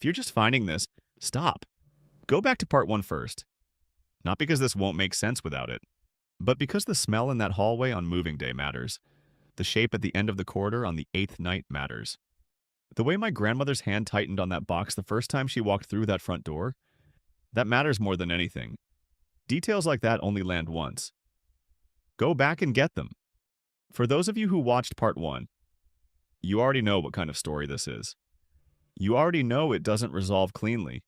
If you're just finding this, stop. Go back to part one first. Not because this won't make sense without it, but because the smell in that hallway on moving day matters. The shape at the end of the corridor on the eighth night matters. The way my grandmother's hand tightened on that box the first time she walked through that front door, that matters more than anything. Details like that only land once. Go back and get them. For those of you who watched part one, you already know what kind of story this is. You already know it doesn't resolve cleanly.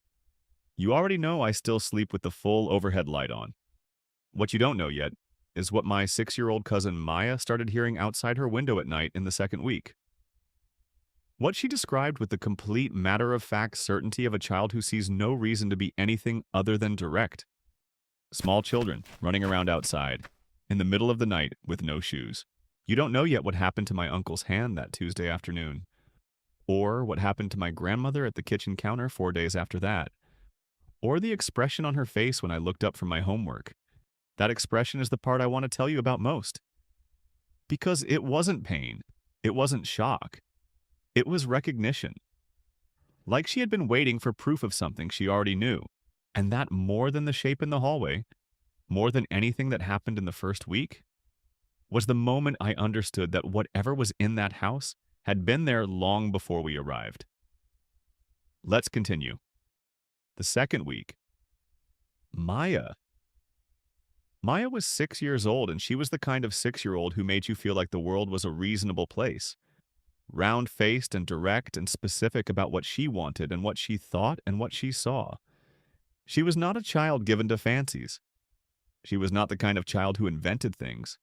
You already know I still sleep with the full overhead light on. What you don't know yet is what my 6-year-old cousin Maya started hearing outside her window at night in the second week. What she described with the complete matter-of-fact certainty of a child who sees no reason to be anything other than direct. Small children running around outside, in the middle of the night with no shoes. You don't know yet what happened to my uncle's hand that Tuesday afternoon, or what happened to my grandmother at the kitchen counter 4 days after that, or the expression on her face when I looked up from my homework. That expression is the part I want to tell you about most. Because it wasn't pain. It wasn't shock. It was recognition. Like she had been waiting for proof of something she already knew. And that more than the shape in the hallway, more than anything that happened in the first week, was the moment I understood that whatever was in that house had been there long before we arrived. Let's continue. The second week. Maya. Maya was 6 years old, and she was the kind of 6-year-old who made you feel like the world was a reasonable place. Round-faced and direct and specific about what she wanted and what she thought and what she saw. She was not a child given to fancies. She was not the kind of child who invented things.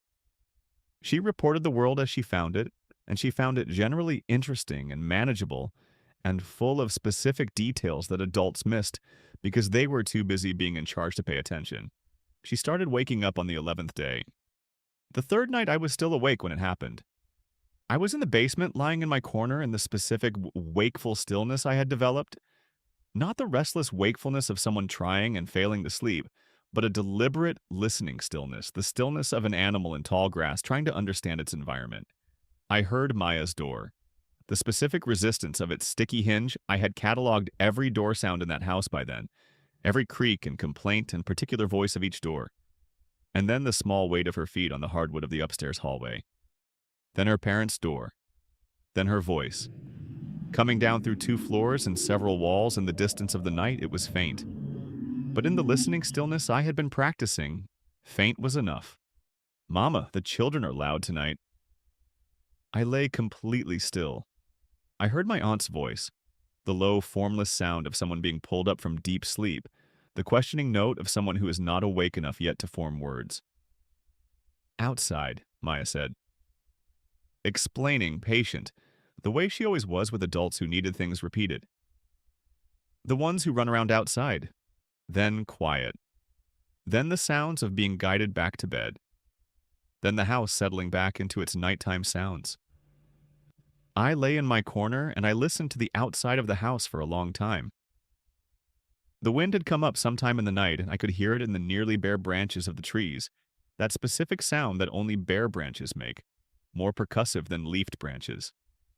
She reported the world as she found it, and she found it generally interesting and manageable and full of specific details that adults missed because they were too busy being in charge to pay attention. She started waking up on the 11th day. The third night I was still awake when it happened. I was in the basement, lying in my corner in the specific wakeful stillness I had developed. Not the restless wakefulness of someone trying and failing to sleep, but a deliberate listening stillness, the stillness of an animal in tall grass trying to understand its environment. I heard Maya's door. The specific resistance of its sticky hinge, I had cataloged every door sound in that house by then, every creak and complaint and particular voice of each door. And then the small weight of her feet on the hardwood of the upstairs hallway. Then her parents' door. Then her voice. Coming down through 2 floors and several walls in the distance of the night, it was faint. But in the listening stillness I had been practicing, faint was enough. Mama, the children are loud tonight. I lay completely still. I heard my aunt's voice, the low, formless sound of someone being pulled up from deep sleep, the questioning note of someone who is not awake enough yet to form words. Outside, Maya said. Explaining, patient, the way she always was with adults who needed things repeated. The ones who run around outside. Then quiet. Then the sounds of being guided back to bed. Then the house settling back into its nighttime sounds. I lay in my corner and I listened to the outside of the house for a long time. The wind had come up sometime in the night and I could hear it in the nearly bare branches of the trees, that specific sound that only bare branches make, more percussive than leafed branches,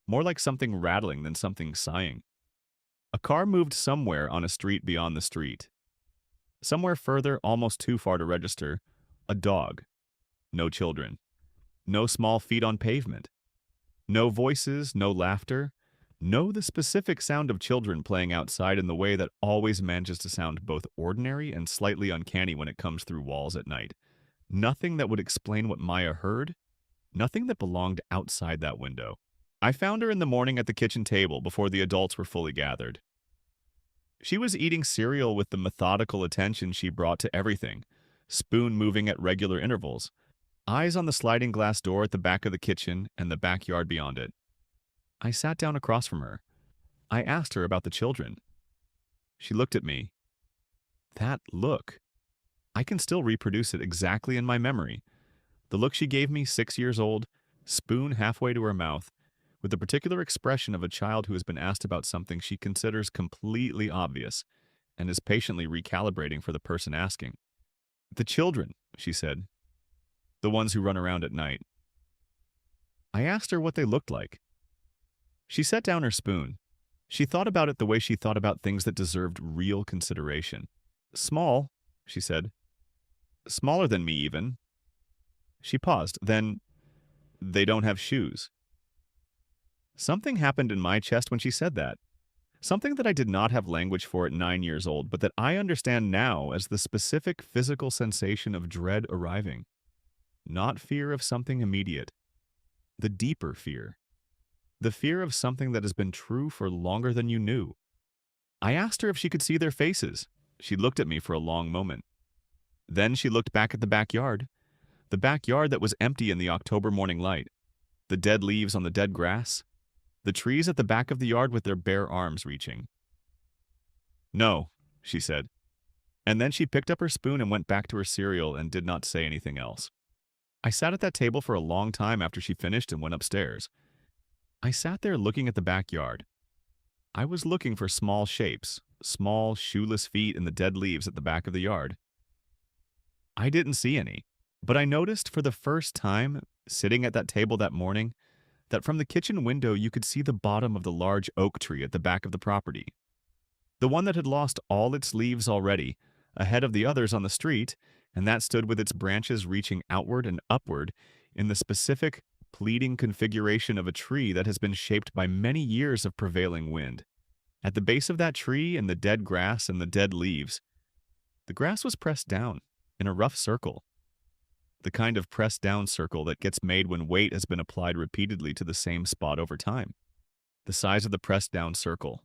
more like something rattling than something sighing. A car moved somewhere on a street beyond the street. Somewhere further, almost too far to register, a dog. No children. No small feet on pavement. No voices, no laughter. No the specific sound of children playing outside in the way that always manages to sound both ordinary and slightly uncanny when it comes through walls at night. Nothing that would explain what Maya heard. Nothing that belonged outside that window. I found her in the morning at the kitchen table before the adults were fully gathered. She was eating cereal with the methodical attention she brought to everything, spoon moving at regular intervals, eyes on the sliding glass door at the back of the kitchen and the backyard beyond it. I sat down across from her. I asked her about the children. She looked at me. That look. I can still reproduce it exactly in my memory. The look she gave me, 6 years old, spoon halfway to her mouth, with the particular expression of a child who has been asked about something she considers completely obvious and is patiently recalibrating for the person asking. The children, she said. The ones who run around at night. I asked her what they looked like. She set down her spoon. She thought about it the way she thought about things that deserved real consideration. Small, she said. Smaller than me, even. She paused. Then, they don't have shoes. Something happened in my chest when she said that. Something that I did not have language for at 9 years old, but that I understand now as the specific physical sensation of dread arriving. Not fear of something immediate. The deeper fear. The fear of something that has been true for longer than you knew. I asked her if she could see their faces. She looked at me for a long moment. Then she looked back at the backyard that was empty in the October morning light, the dead leaves on the dead grass, the trees at the back of the yard with their bare arms reaching. No, she said. And then she picked up her spoon and went back to her cereal and did not say anything else. I sat at that table for a long time after she finished and went upstairs. I sat there looking at the backyard. I was looking for small shapes, small, shoeless feet in the dead leaves at the back of the yard. I didn't see any, but I noticed for the first time, sitting at that table that morning, that from the kitchen window you could see the bottom of the large oak tree at the back of the property. The one that had lost all its leaves already, ahead of the others on the street, and that stood with its branches reaching outward and upward in the specific, pleating configuration of a tree that has been shaped by many years of prevailing wind. At the base of that tree, in the dead grass and the dead leaves, the grass was pressed down in a rough circle. The kind of pressed down circle that gets made when weight has been applied repeatedly to the same spot over time. The size of the pressed down circle.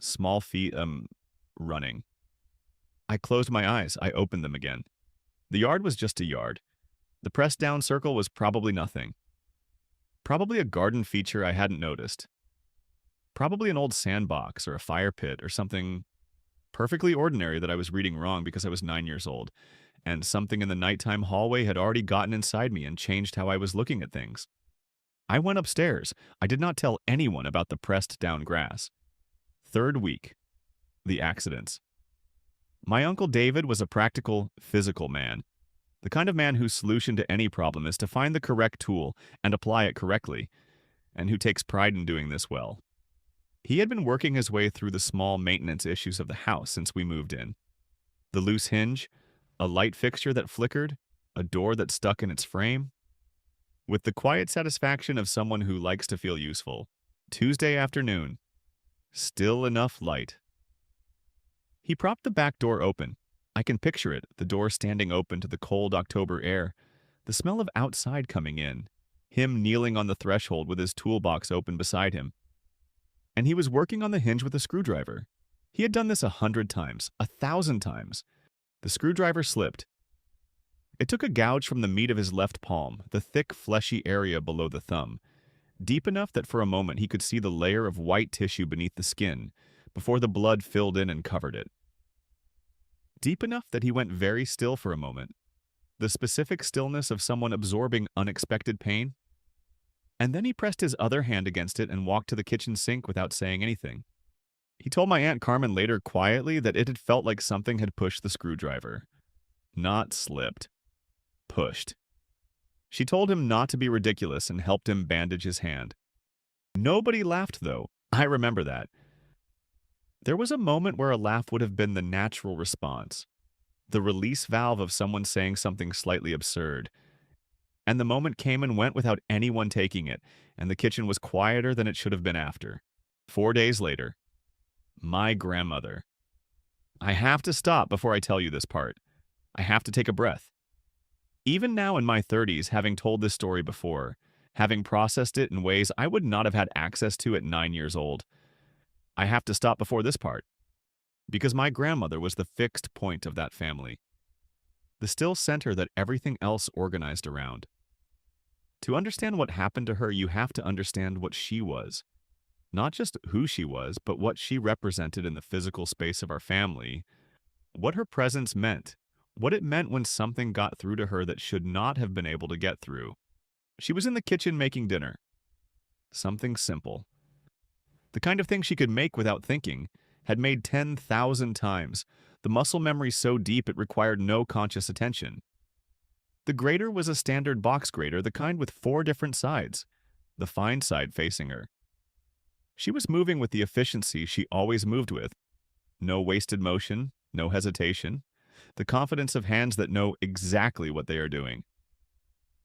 Small feet, running. I closed my eyes. I opened them again. The yard was just a yard. The pressed down circle was probably nothing. Probably a garden feature I hadn't noticed. Probably an old sandbox or a fire pit or something perfectly ordinary that I was reading wrong because I was 9 years old, and something in the nighttime hallway had already gotten inside me and changed how I was looking at things. I went upstairs. I did not tell anyone about the pressed down grass. Third week. The accidents. My Uncle David was a practical, physical man. The kind of man whose solution to any problem is to find the correct tool and apply it correctly, and who takes pride in doing this well. He had been working his way through the small maintenance issues of the house since we moved in. The loose hinge, a light fixture that flickered, a door that stuck in its frame. With the quiet satisfaction of someone who likes to feel useful. Tuesday afternoon. Still enough light. He propped the back door open. I can picture it, the door standing open to the cold October air, the smell of outside coming in, him kneeling on the threshold with his toolbox open beside him. And he was working on the hinge with a screwdriver. He had done this 100 times, 1,000 times. The screwdriver slipped. It took a gouge from the meat of his left palm, the thick, fleshy area below the thumb, deep enough that for a moment he could see the layer of white tissue beneath the skin, before the blood filled in and covered it. Deep enough that he went very still for a moment, the specific stillness of someone absorbing unexpected pain. And then he pressed his other hand against it and walked to the kitchen sink without saying anything. He told my Aunt Carmen later quietly that it had felt like something had pushed the screwdriver. Not slipped. Pushed. She told him not to be ridiculous and helped him bandage his hand. Nobody laughed, though. I remember that. There was a moment where a laugh would have been the natural response, the release valve of someone saying something slightly absurd. And the moment came and went without anyone taking it, and the kitchen was quieter than it should have been after. 4 days later. My grandmother. I have to stop before I tell you this part. I have to take a breath. Even now in my 30s, having told this story before, having processed it in ways I would not have had access to at 9 years old, I have to stop before this part, because my grandmother was the fixed point of that family, the still center that everything else organized around. To understand what happened to her, you have to understand what she was. Not just who she was, but what she represented in the physical space of our family, what her presence meant, what it meant when something got through to her that should not have been able to get through. She was in the kitchen making dinner. Something simple. The kind of thing she could make without thinking, had made 10,000 times, the muscle memory so deep it required no conscious attention. The grater was a standard box grater, the kind with 4 different sides, the fine side facing her. She was moving with the efficiency she always moved with. No wasted motion, no hesitation, the confidence of hands that know exactly what they are doing.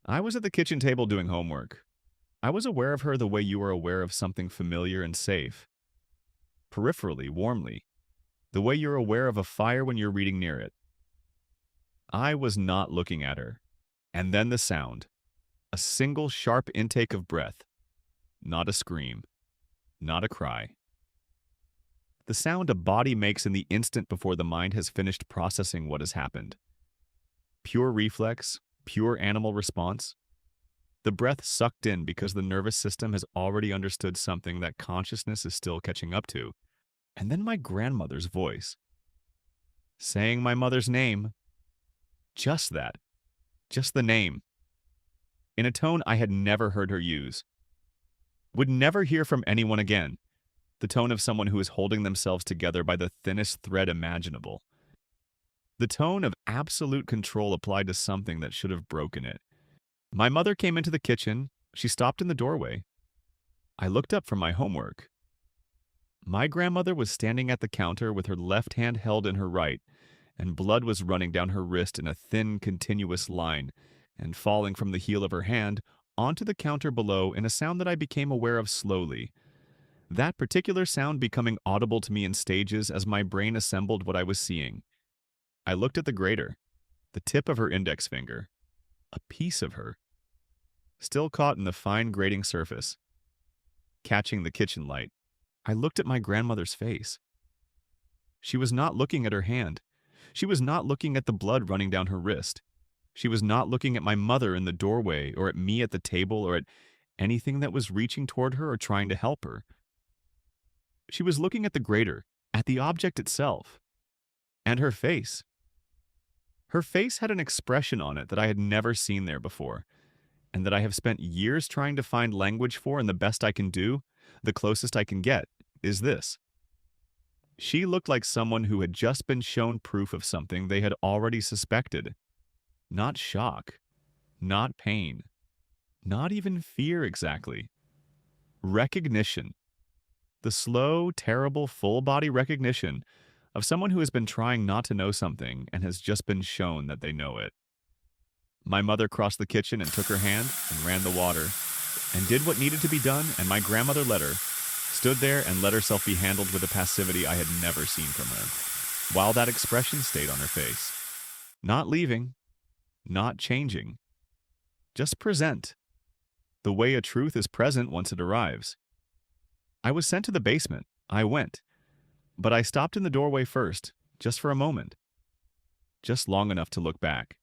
I was at the kitchen table doing homework. I was aware of her the way you are aware of something familiar and safe. Peripherally, warmly. The way you're aware of a fire when you're reading near it. I was not looking at her. And then the sound. A single sharp intake of breath. Not a scream. Not a cry. The sound a body makes in the instant before the mind has finished processing what has happened. Pure reflex, pure animal response. The breath sucked in because the nervous system has already understood something that consciousness is still catching up to. And then my grandmother's voice. Saying my mother's name. Just that. Just the name. In a tone I had never heard her use. Would never hear from anyone again. The tone of someone who is holding themselves together by the thinnest thread imaginable. The tone of absolute control applied to something that should have broken it. My mother came into the kitchen. She stopped in the doorway. I looked up from my homework. My grandmother was standing at the counter with her left hand held in her right, and blood was running down her wrist in a thin, continuous line, and falling from the heel of her hand onto the counter below in a sound that I became aware of slowly. That particular sound becoming audible to me in stages as my brain assembled what I was seeing. I looked at the grater, the tip of her index finger, a piece of her, still caught in the fine grating surface. Catching the kitchen light, I looked at my grandmother's face. She was not looking at her hand. She was not looking at the blood running down her wrist. She was not looking at my mother in the doorway or at me at the table or at anything that was reaching toward her or trying to help her. She was looking at the grater, at the object itself, and her face. Her face had an expression on it that I had never seen there before, and that I have spent years trying to find language for, and the best I can do, the closest I can get, is this. She looked like someone who had just been shown proof of something they had already suspected. Not shock, not pain, not even fear exactly. Recognition. The slow, terrible, full-body recognition of someone who has been trying not to know something and has just been shown that they know it. My mother crossed the kitchen and took her hand and ran the water and did what needed to be done, and my grandmother let her, stood there and let herself be handled with a passivity I had never seen from her, while that expression stayed on her face. Not leaving, not changing, just present, the way a truth is present once it arrives. I was sent to the basement. I went. But I stopped in the doorway first, just for a moment. Just long enough to look back.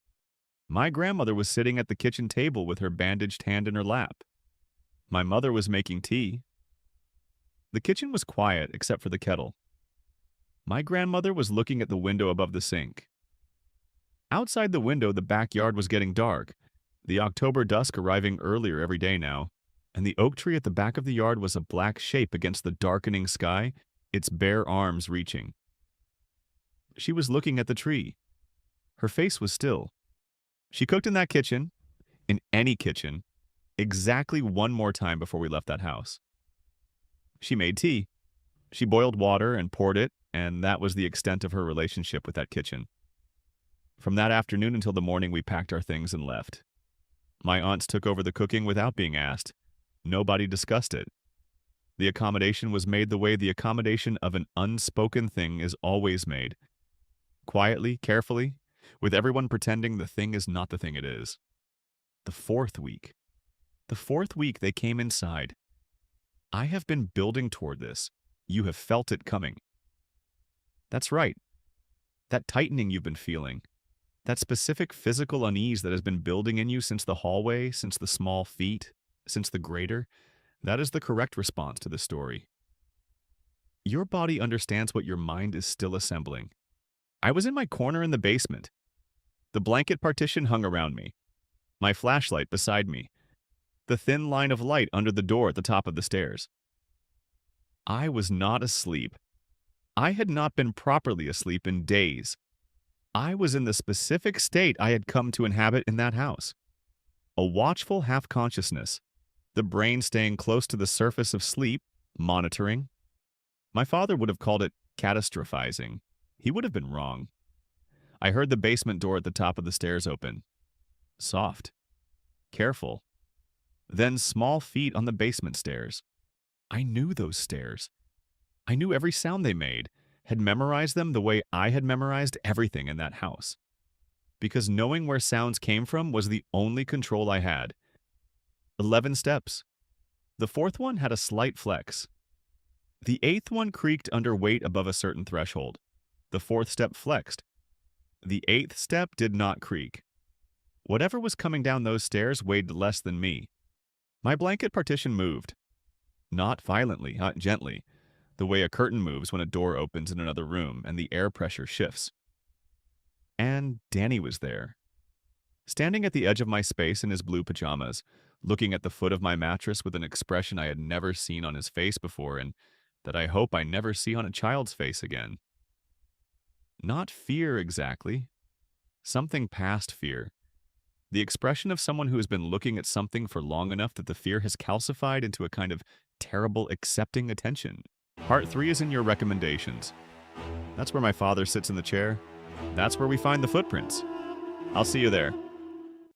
My grandmother was sitting at the kitchen table with her bandaged hand in her lap. My mother was making tea. The kitchen was quiet except for the kettle. My grandmother was looking at the window above the sink. Outside the window, the backyard was getting dark, the October dusk arriving earlier every day now, and the oak tree at the back of the yard was a black shape against the darkening sky, its bare arms reaching. She was looking at the tree. Her face was still. She cooked in that kitchen, in any kitchen, exactly one more time before we left that house. She made tea. She boiled water and poured it, and that was the extent of her relationship with that kitchen. From that afternoon until the morning, we packed our things and left. My aunts took over the cooking without being asked. Nobody discussed it. The accommodation was made the way the accommodation of an unspoken thing is always made. Quietly, carefully, with everyone pretending the thing is not the thing it is. The fourth week they came inside. I have been building toward this. You have felt it coming. That's right. That tightening you've been feeling. That specific physical unease that has been building in you since the hallway, since the small feet, since the grater, that is the correct response to this story. Your body understands what your mind is still assembling. I was in my corner in the basement. The blanket partition hung around me. My flashlight beside me. The thin line of light under the door at the top of the stairs. I was not asleep. I had not been properly asleep in days. I was in the specific state I had come to inhabit in that house. A watchful half-consciousness, the brain staying close to the surface of sleep Monitoring. My father would have called it catastrophizing. He would have been wrong. I heard the basement door at the top of the stairs open. Soft. Careful. Then small feet on the basement stairs. I knew those stairs. I knew every sound they made, had memorized them the way I had memorized everything in that house. Because knowing where sounds came from was the only control I had. 11 steps. The fourth one had a slight flex. The eighth one creaked under weight above a certain threshold. The fourth step flexed. The eighth step did not creak. Whatever was coming down those stairs weighed less than me. My blanket partition moved. Not violently, not gently, the way a curtain moves when a door opens in another room and the air pressure shifts. And Danny was there. Standing at the edge of my space in his blue pajamas, looking at the foot of my mattress with an expression I had never seen on his face before and that I hope I never see on a child's face again. Not fear exactly. Something past fear. The expression of someone who has been looking at something for long enough that the fear has calcified into a kind of terrible accepting attention. Part 3 is in your recommendations. That's where my father sits in the chair. That's where we find the footprints. I'll see you there.